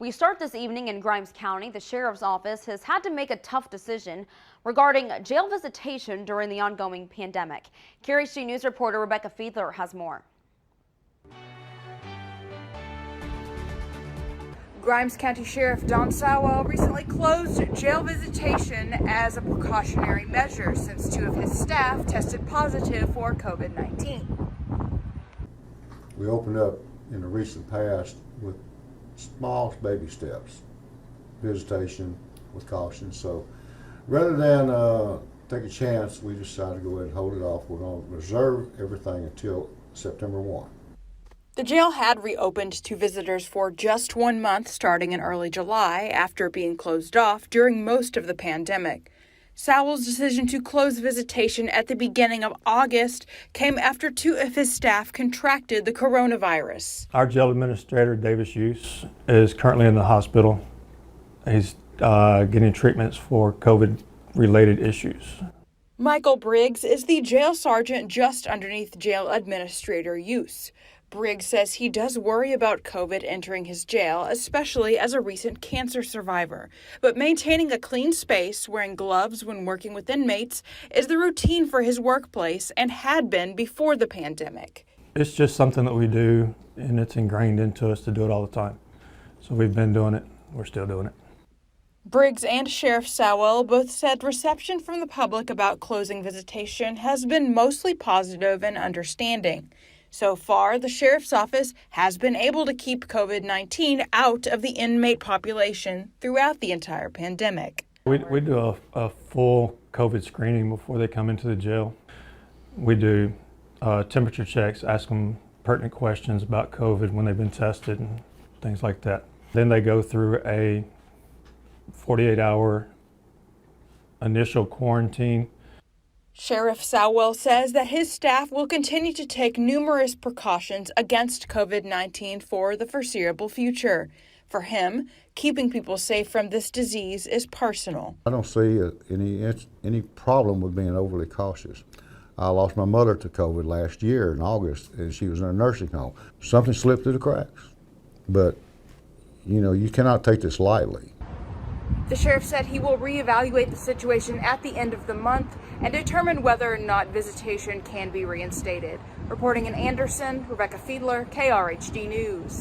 We start this evening in Grimes County. The sheriff's office has had to make a tough decision regarding jail visitation during the ongoing pandemic. KRHD News reporter Rebecca Fiedler has more. Grimes County Sheriff Don Sowell recently closed jail visitation as a precautionary measure since 2 of his staff tested positive for COVID-19. We opened up in the recent past with small baby steps, visitation with caution. So rather than take a chance, we decided to go ahead and hold it off. We're going to reserve everything until September 1. The jail had reopened to visitors for just 1 month starting in early July after being closed off during most of the pandemic. Sowell's decision to close visitation at the beginning of August came after 2 of his staff contracted the coronavirus. Our jail administrator, Davis Hughes, is currently in the hospital. He's getting treatments for COVID-related issues. Michael Briggs is the jail sergeant just underneath jail administrator Hughes. Briggs says he does worry about COVID entering his jail, especially as a recent cancer survivor. But maintaining a clean space, wearing gloves when working with inmates, is the routine for his workplace and had been before the pandemic. It's just something that we do, and it's ingrained into us to do it all the time. So we've been doing it. We're still doing it. Briggs and Sheriff Sowell both said reception from the public about closing visitation has been mostly positive and understanding. So far, the sheriff's office has been able to keep COVID-19 out of the inmate population throughout the entire pandemic. We do a full COVID screening before they come into the jail. We do temperature checks, ask them pertinent questions about COVID when they've been tested and things like that. Then they go through a 48-hour initial quarantine. Sheriff Sowell says that his staff will continue to take numerous precautions against COVID-19 for the foreseeable future. For him, keeping people safe from this disease is personal. I don't see any problem with being overly cautious. I lost my mother to COVID last year in August, and she was in a nursing home. Something slipped through the cracks. But, you know, you cannot take this lightly. The sheriff said he will reevaluate the situation at the end of the month and determine whether or not visitation can be reinstated. Reporting in Anderson, Rebecca Fiedler, KRHD News.